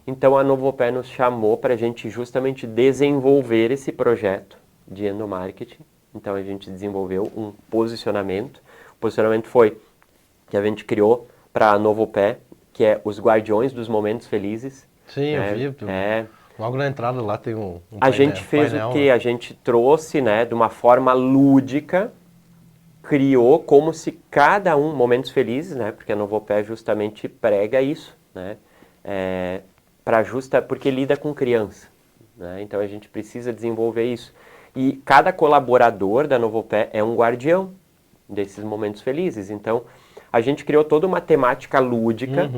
Então a Novopé nos chamou para a gente justamente desenvolver esse projeto de endomarketing. Então a gente desenvolveu um posicionamento. O posicionamento foi que a gente criou para a Novopé, que é os Guardiões dos Momentos Felizes. Sim, eu vi. Logo na entrada lá tem um painel. A gente fez o quê? A gente trouxe, né, de uma forma lúdica, criou como se cada um, momentos felizes, né, porque a Novopé justamente prega isso, né, porque lida com criança, né, então a gente precisa desenvolver isso. E cada colaborador da Novopé é um guardião desses momentos felizes. Então, a gente criou toda uma temática lúdica,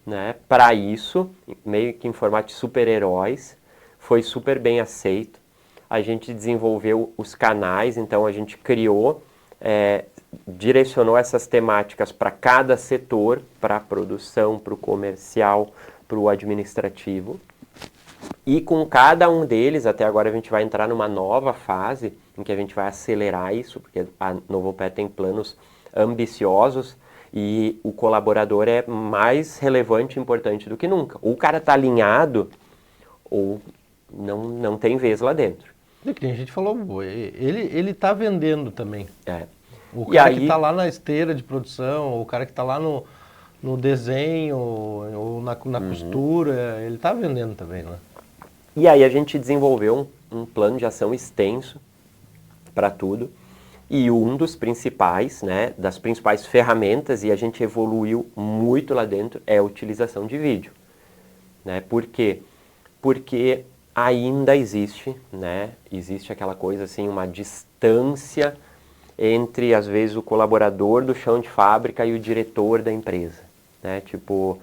né, para isso, meio que em formato de super-heróis. Foi super bem aceito. A gente desenvolveu os canais, então a gente criou, direcionou essas temáticas para cada setor, para a produção, para o comercial, para o administrativo. E com cada um deles, até agora a gente vai entrar numa nova fase em que a gente vai acelerar isso, porque a Novopet tem planos ambiciosos e o colaborador é mais relevante e importante do que nunca. Ou o cara está alinhado ou não tem vez lá dentro. E que a gente falou, ele tá vendendo também. É. O E cara aí- que está lá na esteira de produção, o cara que está lá no desenho ou na costura, ele está vendendo também, né? E aí a gente desenvolveu um plano de ação extenso para tudo. E um dos principais, né, das principais ferramentas, e a gente evoluiu muito lá dentro, é a utilização de vídeo. Né? Por quê? Porque ainda existe, né, existe aquela coisa assim, uma distância entre, às vezes, o colaborador do chão de fábrica e o diretor da empresa. Né? Tipo,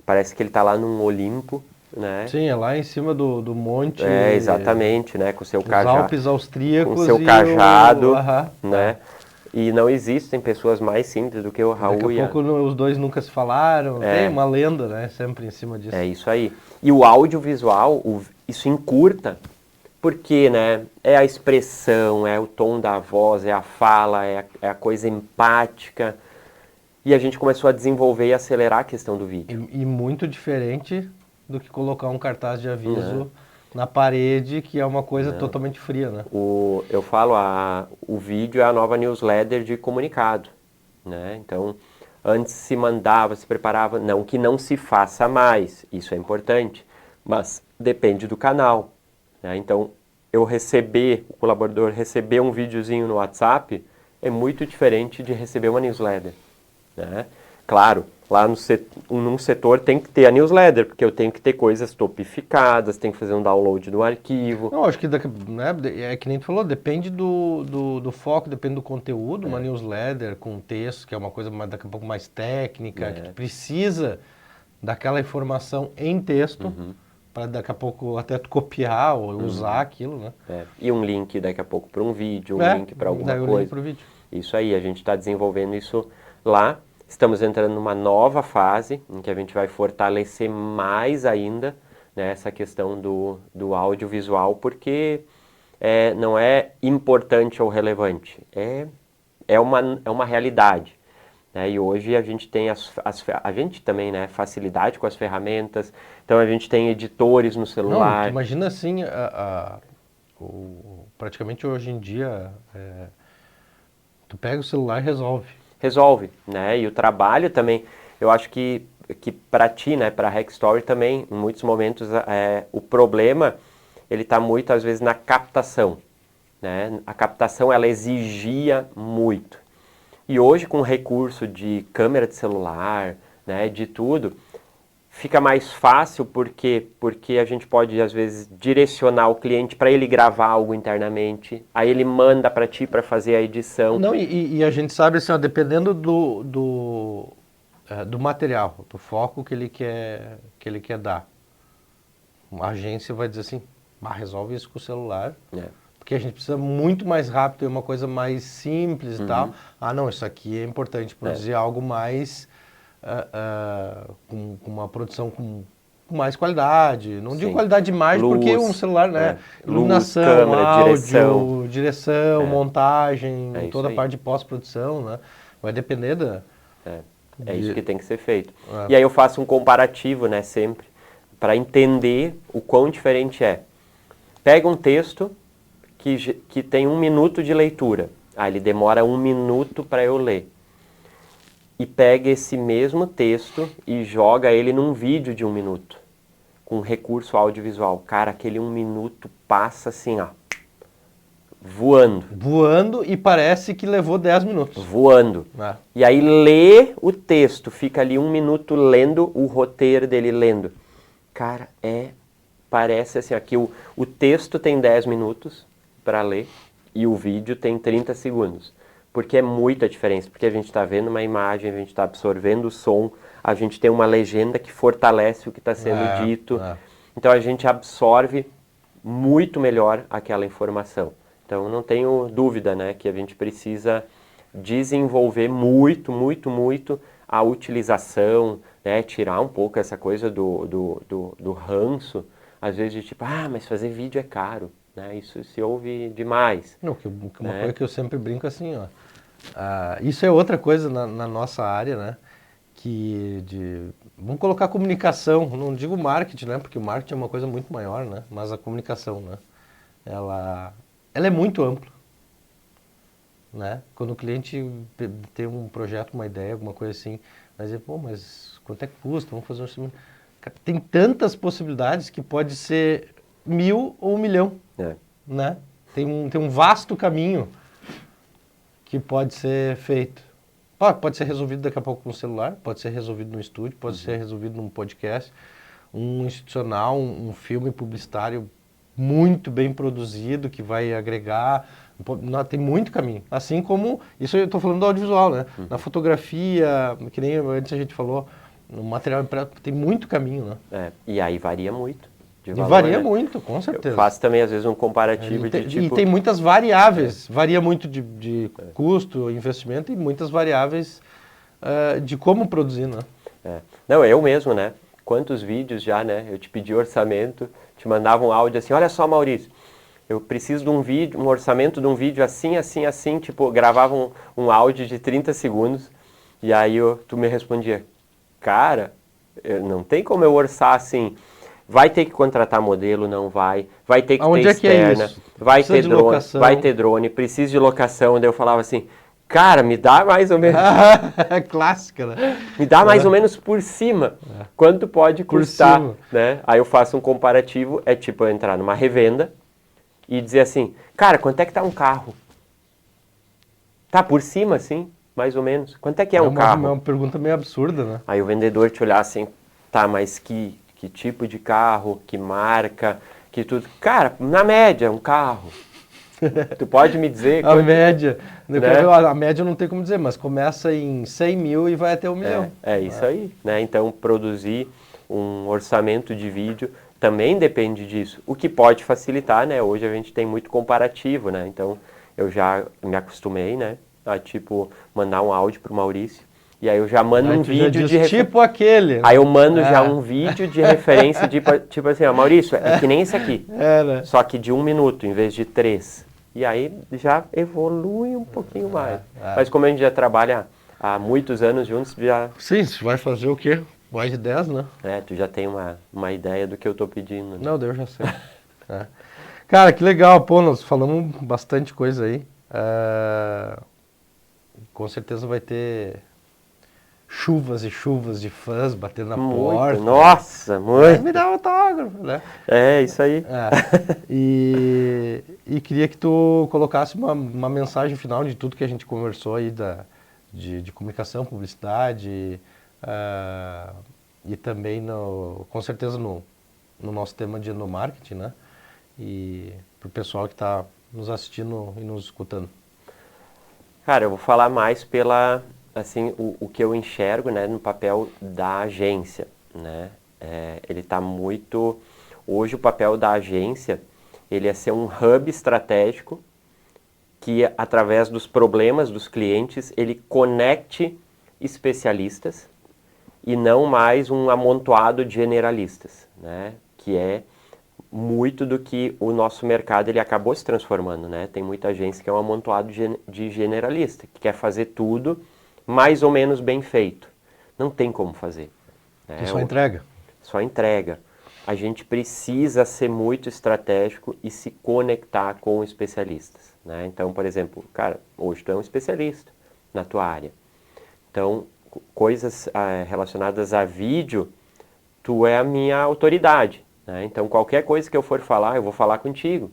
parece que ele está lá num Olimpo, né? Sim, é lá em cima do monte. É, exatamente, né? Com seu Os cajado. Alpes austríacos. Com seu e cajado, Aham. né? E não existem pessoas mais simples do que o Raul Daqui e a pouco os dois nunca se falaram. É. Tem uma lenda, né? Sempre em cima disso. É isso aí. E o audiovisual, isso encurta, porque, né? É a expressão, é o tom da voz, é a fala, é a coisa empática. E a gente começou a desenvolver e acelerar a questão do vídeo. E muito diferente do que colocar um cartaz de aviso na parede, que é uma coisa totalmente fria, né? Eu falo, o vídeo é a nova newsletter de comunicado, né? Então, antes se mandava, se preparava, não que não se faça mais, isso é importante, mas depende do canal, né? Então, o colaborador receber um videozinho no WhatsApp é muito diferente de receber uma newsletter, né? Claro, lá num setor tem que ter a newsletter, porque eu tenho que ter coisas topificadas, tenho que fazer um download do arquivo. Não, acho que né, é que nem tu falou, depende do foco, depende do conteúdo. Uma newsletter com texto, que é uma coisa daqui a pouco mais técnica, que tu precisa daquela informação em texto, para daqui a pouco até tu copiar ou usar aquilo, né? É, e um link daqui a pouco para um vídeo, um link para alguma daí o coisa. link pro vídeo. Isso aí, a gente está desenvolvendo isso lá. Estamos entrando numa nova fase em que a gente vai fortalecer mais ainda, né, essa questão do audiovisual, porque não é importante ou relevante, é uma realidade. Né? E hoje a gente tem a gente também, né, facilidade com as ferramentas, então a gente tem editores no Não, celular. tu imagina assim, praticamente hoje em dia, tu pega o celular e Resolve, né? E o trabalho também, eu acho que para ti, né, para a Hackstory também, em muitos momentos, o problema, ele está muito, às vezes, na captação, né? A captação, ela exigia muito. E hoje, com o recurso de câmera de celular, né, de tudo, fica mais fácil porque a gente pode, às vezes, direcionar o cliente para ele gravar algo internamente, aí ele manda para ti para fazer a edição. Não, e a gente sabe assim, ó, dependendo do material, do foco que ele quer dar. A agência vai dizer assim, resolve isso com o celular, porque a gente precisa muito mais rápido, é uma coisa mais simples e tal. Não, isso aqui é importante, produzir algo mais, com uma produção com mais qualidade. Não digo qualidade de imagem, Luz, porque um celular, né? Iluminação, luz, câmera, áudio, direção, montagem, toda a aí. parte de pós-produção, né? Vai depender da... É isso que tem que ser feito. E aí eu faço um comparativo, né, sempre, para entender o quão diferente é. Pega um texto que tem 1 minuto de leitura. Ele demora 1 minuto para eu ler. E pega esse mesmo texto e joga ele num vídeo de 1 minuto, com recurso audiovisual. Cara, aquele 1 minuto passa assim, ó, voando. Voando e parece que levou 10 minutos. Voando. E aí lê o texto, fica ali 1 minuto lendo o roteiro dele lendo. Cara, parece assim, aqui o texto tem 10 minutos para ler e o vídeo tem 30 segundos. Porque é muita diferença, porque a gente está vendo uma imagem, a gente está absorvendo o som, a gente tem uma legenda que fortalece o que está sendo dito. Então a gente absorve muito melhor aquela informação. Então não tenho dúvida, né, que a gente precisa desenvolver muito, muito, muito a utilização, né, tirar um pouco essa coisa do ranço, às vezes de tipo, mas fazer vídeo é caro, né? Isso se ouve demais. Não, uma coisa que eu sempre brinco assim, ó. Isso é outra coisa na nossa área, né? Vamos colocar comunicação, não digo marketing, né? Porque o marketing é uma coisa muito maior, né? Mas a comunicação, né? Ela é muito ampla, né? Quando o cliente tem um projeto, uma ideia, alguma coisa assim, vai dizer, pô, mas quanto é que custa? Vamos fazer um orçamento. Tem tantas possibilidades que pode ser 1.000 ou 1 milhão, né? Tem um vasto caminho que pode ser feito. Pode ser resolvido daqui a pouco no celular, pode ser resolvido no estúdio, pode ser resolvido num podcast, um institucional, um filme publicitário muito bem produzido que vai agregar. Tem muito caminho. Assim como, isso eu estou falando do audiovisual, né? Na fotografia, que nem antes a gente falou, no material impresso, tem muito caminho, né? E aí varia muito. E varia muito, com certeza. Eu faço também, às vezes, um comparativo de tipo... E tem muitas variáveis. Varia muito de custo, investimento e muitas variáveis de como produzir, né? Não, eu mesmo, né? Quantos vídeos já, né? Eu te pedi orçamento, te mandava um áudio assim, olha só, Maurício, eu preciso de um vídeo, um orçamento de um vídeo assim, assim, assim, tipo, gravava um áudio de 30 segundos e aí tu me respondia, cara, não tem como eu orçar assim... Vai ter que contratar modelo, não vai. Vai ter que ter externa. Vai ter drone, vai ter drone, precisa de locação. Daí eu falava assim, cara, me dá mais ou menos... É clássica, né? Me dá mais ou menos por cima. Quanto pode custar, né? Aí eu faço um comparativo, é tipo eu entrar numa revenda e dizer assim, cara, quanto é que tá um carro? Tá por cima, assim, mais ou menos. Quanto é que é um carro? É uma pergunta meio absurda, né? Aí o vendedor te olhar assim, tá, mas que tipo de carro, que marca, que tudo. Cara, na média, um carro. Tu pode me dizer... A média. Né? A média não tem como dizer, mas começa em 100 mil e vai até 1 milhão. É isso aí, né? Então, produzir um orçamento de vídeo também depende disso. O que pode facilitar, né? Hoje a gente tem muito comparativo, né? Então, eu já me acostumei, né? A, tipo, mandar um áudio pro Maurício. E aí eu já mando um vídeo de tipo aquele. Aí eu mando já um vídeo de referência de tipo assim, ó, Maurício, é que nem esse aqui. Né? Só que de 1 minuto em vez de 3. E aí já evolui um pouquinho mais. Mas como a gente já trabalha há muitos anos juntos, já... Sim, você vai fazer o quê? Mais de 10, né? Tu já tem uma ideia do que eu tô pedindo. Né? Não, eu já sei. Cara, que legal, pô, nós falamos bastante coisa aí. Com certeza vai ter... chuvas e chuvas de fãs batendo na porta. Nossa, muito. Me dá um autógrafo, né? É, isso aí. E queria que tu colocasse uma mensagem final de tudo que a gente conversou aí de comunicação, publicidade e também, com certeza, no nosso tema de endomarketing, né? E para o pessoal que está nos assistindo e nos escutando. Cara, eu vou falar mais assim, o que eu enxergo, né, no papel da agência, né? Ele está muito... Hoje o papel da agência, ele é ser um hub estratégico que, através dos problemas dos clientes, ele conecte especialistas e não mais um amontoado de generalistas, né? Que é muito do que o nosso mercado ele acabou se transformando, né? Tem muita agência que é um amontoado de generalista, que quer fazer tudo mais ou menos bem feito. Não tem como fazer. Né? Só entrega. Só entrega. A gente precisa ser muito estratégico e se conectar com especialistas. Né? Então, por exemplo, cara, hoje tu é um especialista na tua área. Então, coisas relacionadas a vídeo, tu é a minha autoridade. Né? Então, qualquer coisa que eu for falar, eu vou falar contigo.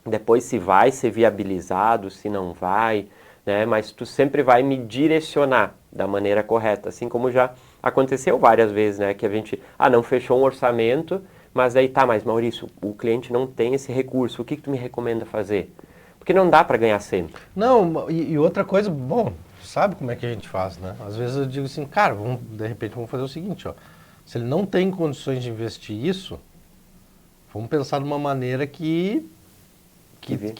Depois, se vai ser viabilizado, se não vai... Né? Mas tu sempre vai me direcionar da maneira correta, assim como já aconteceu várias vezes, né? Que a gente, não fechou um orçamento, mas aí mas Maurício, o cliente não tem esse recurso, o que tu me recomenda fazer? Porque não dá para ganhar sempre. Não, e outra coisa, bom, sabe como é que a gente faz, né? Às vezes eu digo assim, cara, de repente vamos fazer o seguinte, ó, se ele não tem condições de investir isso, vamos pensar de uma maneira que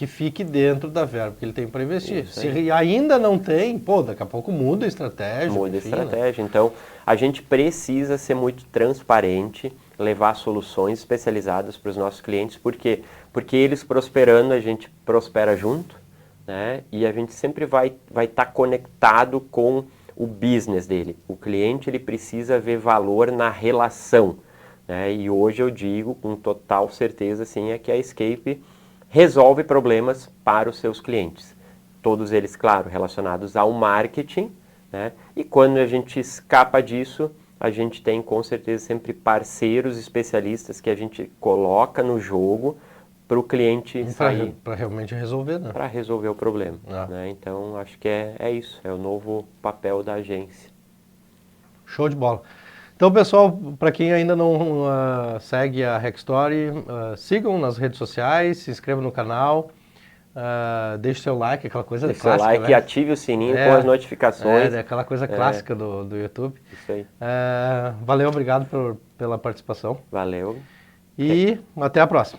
fique dentro da verba que ele tem para investir. Se ainda não tem, daqui a pouco muda a estratégia. Muda a estratégia. Né? Então, a gente precisa ser muito transparente, levar soluções especializadas para os nossos clientes. Por quê? Porque eles prosperando, a gente prospera junto, né? E a gente sempre vai estar conectado com o business dele. O cliente ele precisa ver valor na relação, né? E hoje eu digo com total certeza assim, é que a Escape resolve problemas para os seus clientes. Todos eles, claro, relacionados ao marketing, né? E quando a gente escapa disso, a gente tem com certeza sempre parceiros especialistas que a gente coloca no jogo para o cliente sair. Para realmente resolver, né? Para resolver o problema. Ah. Né? Então, acho que é isso, é o novo papel da agência. Show de bola. Então, pessoal, para quem ainda não segue a Hextory, sigam nas redes sociais, se inscrevam no canal, deixe seu like, aquela coisa Deixe clássica, seu like né? e ative o sininho com as notificações. Aquela coisa clássica do YouTube. Isso aí. Valeu, obrigado pela participação. Valeu. E até a próxima.